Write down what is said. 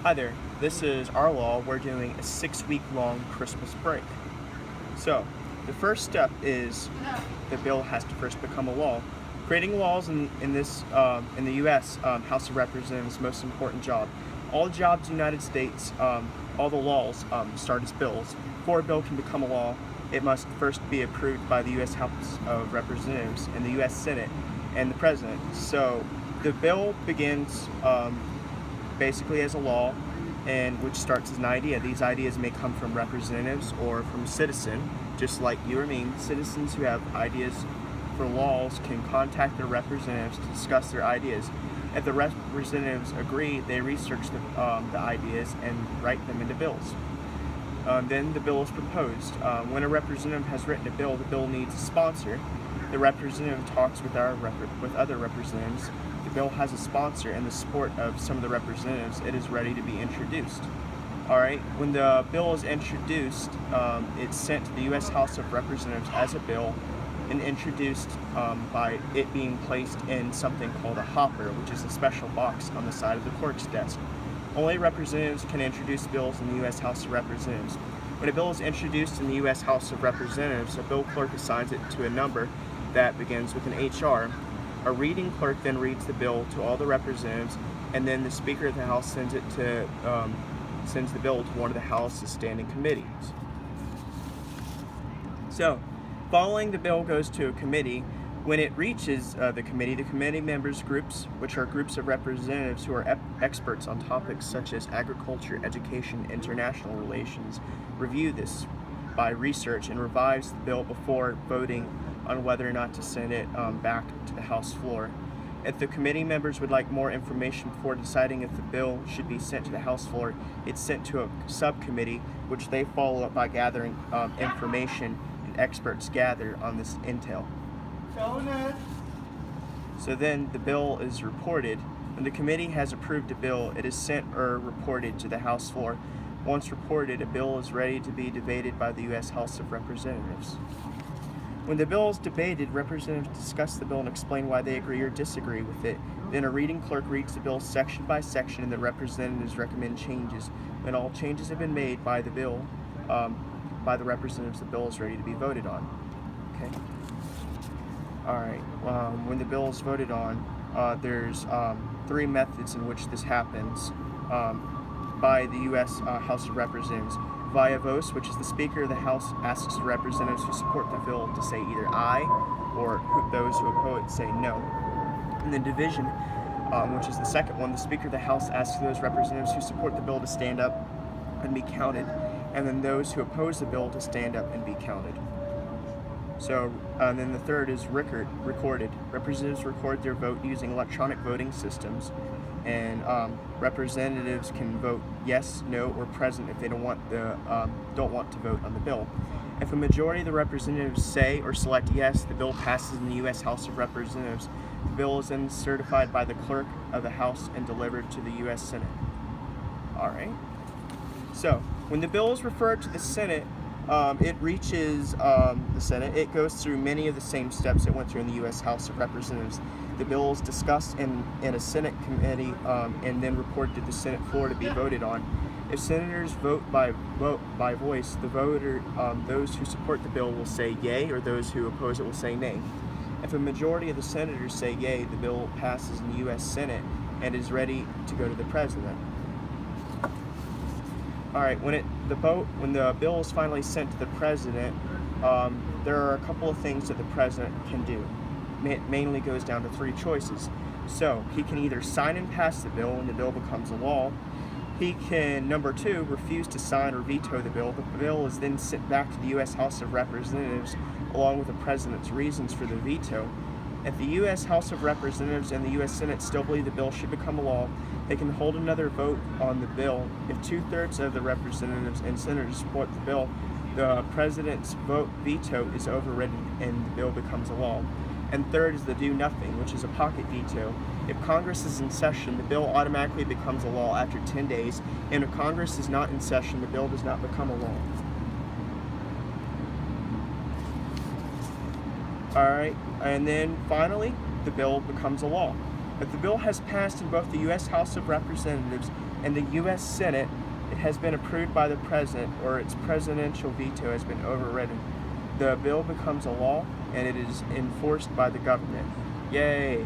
Hi there, this is our law. We're doing a 6-week long Christmas break. So, the first step is the bill has to first become a law. Creating laws in the U.S. House of Representatives most important job. All jobs in the United States, all the laws start as bills. Before a bill can become a law, it must first be approved by the U.S. House of Representatives and the U.S. Senate and the President. So the bill begins basically as a law, and which starts as an idea. These ideas may come from representatives or from citizen, just like you or me. Citizens who have ideas for laws can contact their representatives to discuss their ideas. If the representatives agree, they research the ideas and write them into bills. Then the bill is proposed. When a representative has written a bill, the bill needs a sponsor. The representative talks with other representatives. The bill has a sponsor and the support of some of the representatives. It is ready to be introduced. Alright, when the bill is introduced, it's sent to the U.S. House of Representatives as a bill and introduced by it being placed in something called a hopper, which is a special box on the side of the clerk's desk. Only representatives can introduce bills in the U.S. House of Representatives. When a bill is introduced in the U.S. House of Representatives, a bill clerk assigns it to a number that begins with an HR. A reading clerk then reads the bill to all the representatives, and then the Speaker of the House sends the bill to one of the House's standing committees. So, following the bill goes to a committee. When it reaches the committee members groups, which are groups of representatives who are experts on topics such as agriculture, education, international relations, review this by research and revise the bill before voting on whether or not to send it back to the House floor. If the committee members would like more information before deciding if the bill should be sent to the House floor, it's sent to a subcommittee, which they follow up by gathering information and experts gather on this intel. Leonard. So then the bill is reported. When the committee has approved a bill, it is sent or reported to the House floor. Once reported, a bill is ready to be debated by the U.S. House of Representatives. When the bill is debated, representatives discuss the bill and explain why they agree or disagree with it. Then a reading clerk reads the bill section by section, and the representatives recommend changes. When all changes have been made by the bill, by the representatives, the bill is ready to be voted on. Okay. Alright, when the bill is voted on, there's 3 methods in which this happens by the U.S. House of Representatives. Via voce, which is the Speaker of the House asks the representatives who support the bill to say either aye, or those who oppose it say no. And then division, which is the second one, the Speaker of the House asks those representatives who support the bill to stand up and be counted, and then those who oppose the bill to stand up and be counted. So, and then the third is recorded. Representatives record their vote using electronic voting systems, and representatives can vote yes, no, or present if they don't want to vote on the bill. If a majority of the representatives say or select yes, the bill passes in the U.S. House of Representatives. The bill is then certified by the clerk of the House and delivered to the U.S. Senate. All right. So, when the bill is referred to the Senate, it reaches the Senate. It goes through many of the same steps it went through in the U.S. House of Representatives. The bill is discussed in a Senate committee and then reported to the Senate floor to be voted on. If senators vote by voice, those who support the bill will say yay, or those who oppose it will say nay. If a majority of the senators say yay, the bill passes in the U.S. Senate and is ready to go to the President. Alright, when the bill is finally sent to the President, there are a couple of things that the President can do. It mainly goes down to 3 choices. So, he can either sign and pass the bill and the bill becomes a law. He can, number 2, refuse to sign or veto the bill. The bill is then sent back to the U.S. House of Representatives along with the President's reasons for the veto. If the U.S. House of Representatives and the U.S. Senate still believe the bill should become a law, they can hold another vote on the bill. If 2/3 of the representatives and senators support the bill, the President's veto is overridden and the bill becomes a law. And third is the do nothing, which is a pocket veto. If Congress is in session, the bill automatically becomes a law after 10 days, and if Congress is not in session, the bill does not become a law. Alright, and then finally, the bill becomes a law. If the bill has passed in both the U.S. House of Representatives and the U.S. Senate, it has been approved by the President, or its presidential veto has been overridden. The bill becomes a law, and it is enforced by the government. Yay!